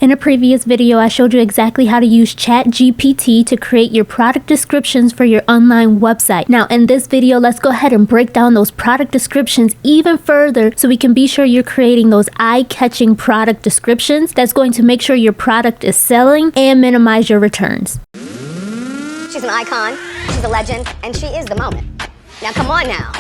In a previous video, I showed you exactly how to use ChatGPT to create your product descriptions for your online website. Now, in this video, let's go ahead and break down those product descriptions even further so we can be sure you're creating those eye-catching product descriptions that's going to make sure your product is selling and minimize your returns. She's an icon, she's a legend, and she is the moment. Now, come on now.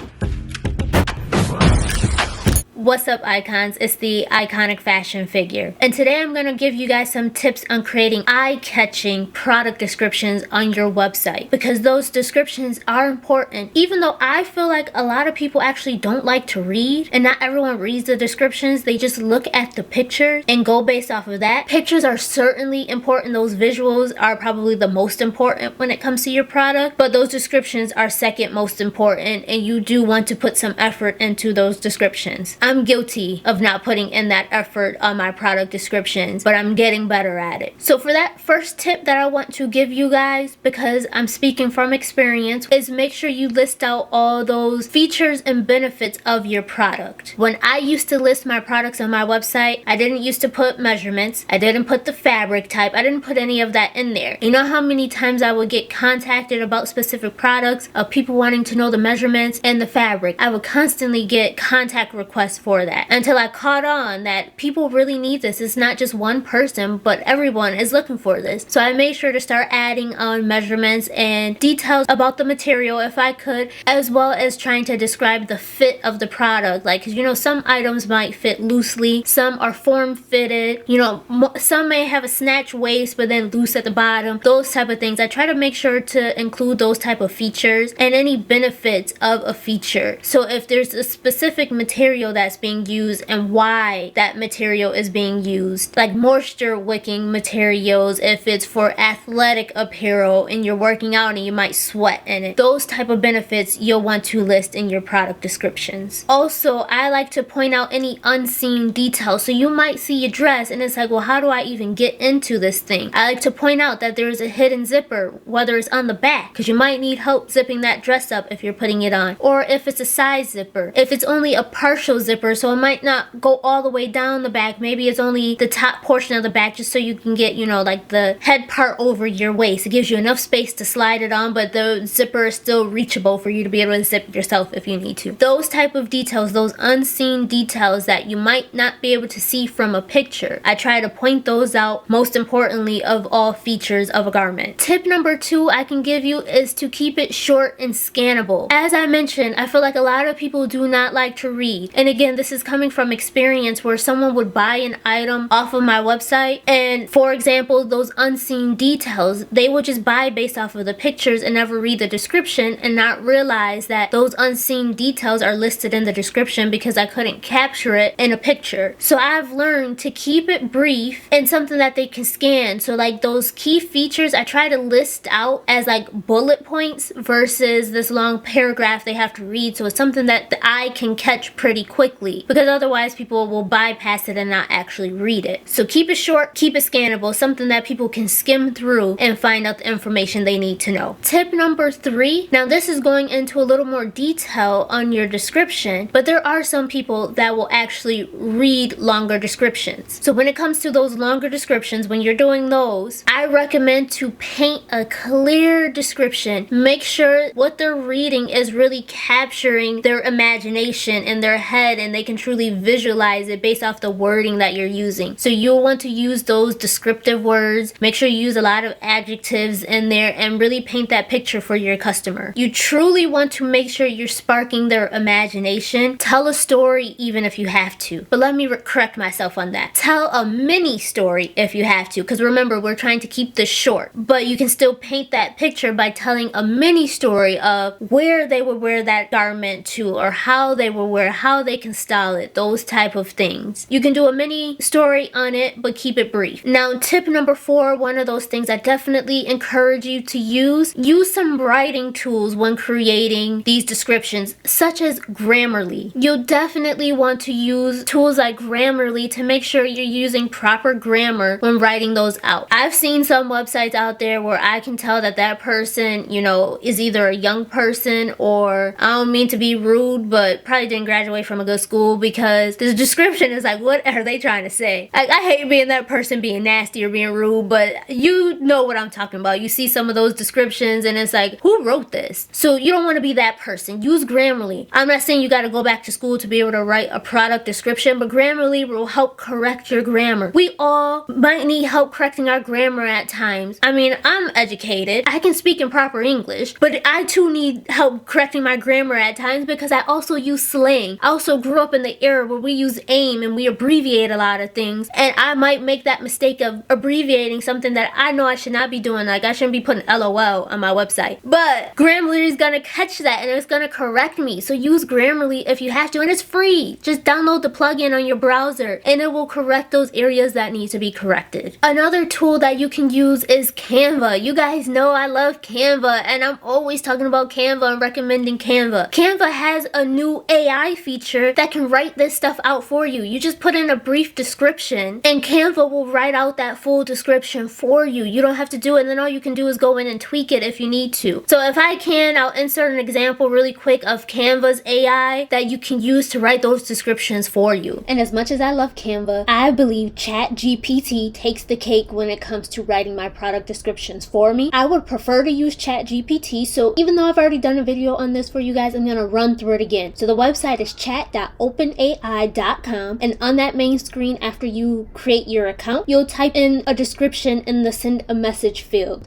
What's up, icons? It's the iconic fashion figure, and today I'm going to give you guys some tips on creating eye-catching product descriptions on your website, because those descriptions are important. Even though I feel like a lot of people actually don't like to read, and not everyone reads the descriptions, they just look at the picture and go based off of that. Pictures are certainly important. Those visuals are probably the most important when it comes to your product, but those descriptions are second most important, and you do want to put some effort into those descriptions. I'm guilty of not putting in that effort on my product descriptions, but I'm getting better at it. So for that first tip that I want to give you guys, because I'm speaking from experience, is make sure you list out all those features and benefits of your product. When I used to list my products on my website, I didn't used to put measurements, I didn't put the fabric type, I didn't put any of that in there. You know how many times I would get contacted about specific products of people wanting to know the measurements and the fabric? I would constantly get contact requests for that, until I caught on that people really need this. It's not just one person, but everyone is looking for this. So I made sure to start adding on measurements and details about the material if I could, as well as trying to describe the fit of the product. Like, 'cause you know, some items might fit loosely, some are form fitted, you know, some may have a snatch waist but then loose at the bottom, those type of things. I try to make sure to include those type of features and any benefits of a feature. So if there's a specific material that's being used and why that material is being used, like moisture wicking materials if it's for athletic apparel and you're working out and you might sweat in it, those type of benefits you'll want to list in your product descriptions. Also, I like to point out any unseen details. So you might see a dress and it's like, well, how do I even get into this thing? I like to point out that there's a hidden zipper, whether it's on the back, because you might need help zipping that dress up if you're putting it on, or if it's a side zipper, if it's only a partial zipper, so it might not go all the way down the back, maybe it's only the top portion of the back, just so you can get, you know, like the head part over your waist. It gives you enough space to slide it on, but the zipper is still reachable for you to be able to zip yourself if you need to. Those type of details, those unseen details that you might not be able to see from a picture, I try to point those out, most importantly of all features of a garment. Tip number 2 I can give you is to keep it short and scannable. As I mentioned, I feel like a lot of people do not like to read, and again, this is coming from experience where someone would buy an item off of my website, and for example, those unseen details, they would just buy based off of the pictures and never read the description and not realize that those unseen details are listed in the description because I couldn't capture it in a picture. So I've learned to keep it brief and something that they can scan. So like those key features, I try to list out as like bullet points versus this long paragraph they have to read, so it's something that the eye can catch pretty quickly, because otherwise people will bypass it and not actually read it. So keep it short, keep it scannable, something that people can skim through and find out the information they need to know. Tip number 3, now this is going into a little more detail on your description, but there are some people that will actually read longer descriptions. So when it comes to those longer descriptions, when you're doing those, I recommend to paint a clear description. Make sure what they're reading is really capturing their imagination in their head and they can truly visualize it based off the wording that you're using. So you'll want to use those descriptive words. Make sure you use a lot of adjectives in there and really paint that picture for your customer. You truly want to make sure you're sparking their imagination. Tell a story even if you have to. But let me correct myself on that. Tell a mini story if you have to, because remember, we're trying to keep this short. But you can still paint that picture by telling a mini story of where they would wear that garment to, or how they will wear, how they can style it, those type of things. You can do a mini story on it, but keep it brief. Now, tip number 4, one of those things I definitely encourage you to use some writing tools when creating these descriptions, such as Grammarly. You'll definitely want to use tools like Grammarly to make sure you're using proper grammar when writing those out. I've seen some websites out there where I can tell that that person, you know, is either a young person, or I don't mean to be rude, but probably didn't graduate from a good to school because the description is like, what are they trying to say? Like, I hate being that person being nasty or being rude, but you know what I'm talking about. You see some of those descriptions and it's like, who wrote this? So you don't want to be that person. Use Grammarly. I'm not saying you got to go back to school to be able to write a product description, but Grammarly will help correct your grammar. We all might need help correcting our grammar at times. I mean, I'm educated. I can speak in proper English, but I too need help correcting my grammar at times because I also use slang. I also grew up in the era where we use AIM and we abbreviate a lot of things, and I might make that mistake of abbreviating something that I know I should not be doing. Like, I shouldn't be putting LOL on my website, but Grammarly is gonna catch that and it's gonna correct me. So use Grammarly if you have to, and it's free. Just download the plugin on your browser and it will correct those areas that need to be corrected. Another tool that you can use is Canva. You guys know I love Canva, and I'm always talking about Canva and recommending Canva. Canva has a new AI feature that can write this stuff out for you. You just put in a brief description and Canva will write out that full description for you. You don't have to do it, and then all you can do is go in and tweak it if you need to. So if I can, I'll insert an example really quick of Canva's AI that you can use to write those descriptions for you. And as much as I love Canva, I believe ChatGPT takes the cake when it comes to writing my product descriptions for me. I would prefer to use ChatGPT, so even though I've already done a video on this for you guys, I'm gonna run through it again. So the website is chat.openai.com, and on that main screen, after you create your account, you'll type in a description in the send a message field.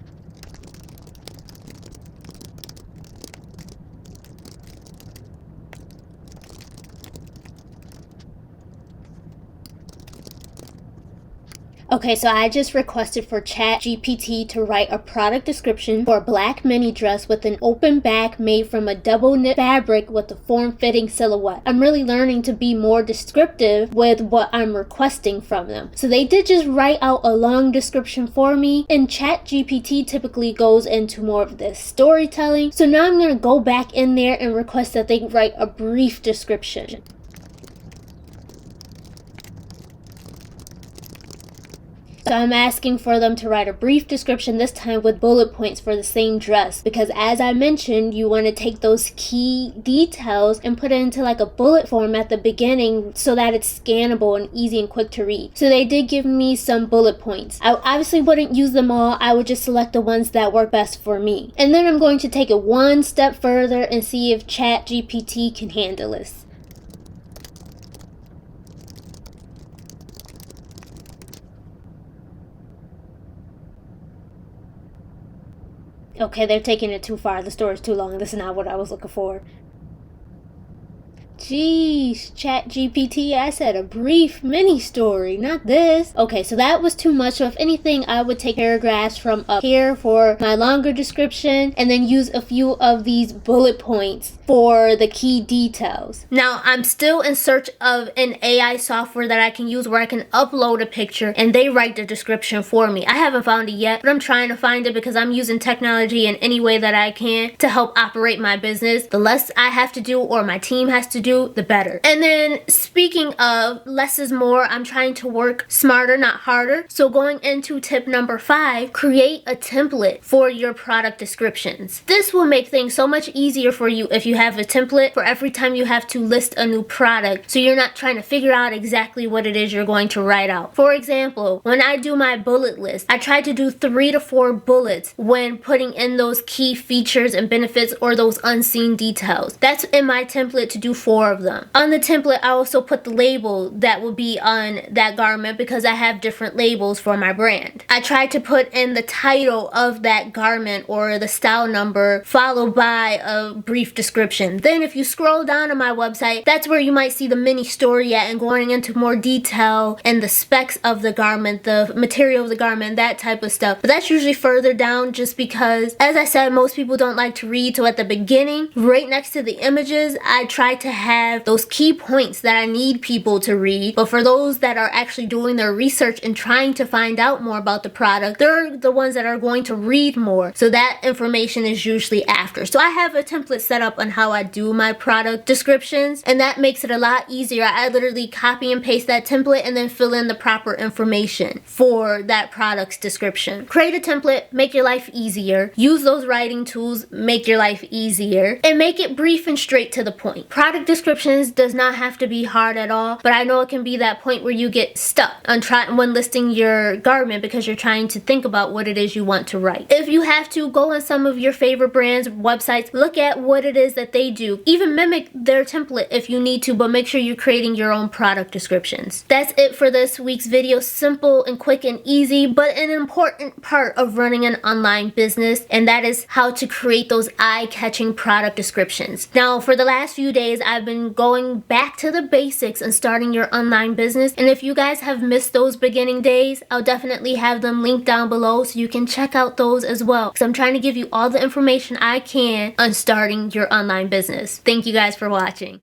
Okay, so I just requested for ChatGPT to write a product description for a black mini dress with an open back made from a double knit fabric with a form-fitting silhouette. I'm really learning to be more descriptive with what I'm requesting from them. So they did just write out a long description for me, and ChatGPT typically goes into more of this storytelling. So now I'm going to go back in there and request that they write a brief description. So I'm asking for them to write a brief description, this time with bullet points for the same dress, because as I mentioned, you want to take those key details and put it into like a bullet form at the beginning so that it's scannable and easy and quick to read. So they did give me some bullet points. I obviously wouldn't use them all. I would just select the ones that work best for me. And then I'm going to take it one step further and see if ChatGPT can handle this. Okay, they're taking it too far. The story's too long. This is not what I was looking for. Jeez, ChatGPT, I said a brief mini story, not this. Okay, so that was too much. So if anything, I would take paragraphs from up here for my longer description and then use a few of these bullet points for the key details. Now, I'm still in search of an AI software that I can use where I can upload a picture and they write the description for me. I haven't found it yet, but I'm trying to find it because I'm using technology in any way that I can to help operate my business. The less I have to do or my team has to do, the better. And then speaking of less is more, I'm trying to work smarter, not harder. So going into tip number 5, create a template for your product descriptions. This will make things so much easier for you if you have a template for every time you have to list a new product, so you're not trying to figure out exactly what it is you're going to write out. For example, when I do my bullet list, I try to do 3 to 4 bullets when putting in those key features and benefits or those unseen details. That's in my template to do 4 of them. On the template, I also put the label that will be on that garment because I have different labels for my brand. I try to put in the title of that garment or the style number followed by a brief description. Then if you scroll down on my website, that's where you might see the mini story at and going into more detail and the specs of the garment, the material of the garment, that type of stuff. But that's usually further down just because, as I said, most people don't like to read. So at the beginning, right next to the images, I try to have those key points that I need people to read. But for those that are actually doing their research and trying to find out more about the product, they're the ones that are going to read more. So that information is usually after. So I have a template set up on how I do my product descriptions, and that makes it a lot easier. I literally copy and paste that template and then fill in the proper information for that product's description. Create a template, make your life easier. Use those writing tools, make your life easier, and make it brief and straight to the point. Product description descriptions does not have to be hard at all, but I know it can be that point where you get stuck on when listing your garment because you're trying to think about what it is you want to write. If you have to, go on some of your favorite brands' websites, look at what it is that they do. Even mimic their template if you need to, but make sure you're creating your own product descriptions. That's it for this week's video. Simple and quick and easy, but an important part of running an online business, and that is how to create those eye-catching product descriptions. Now, for the last few days, I've been going back to the basics and starting your online business, and if you guys have missed those beginning days, I'll definitely have them linked down below so you can check out those as well, because I'm trying to give you all the information I can on starting your online business. Thank you guys for watching.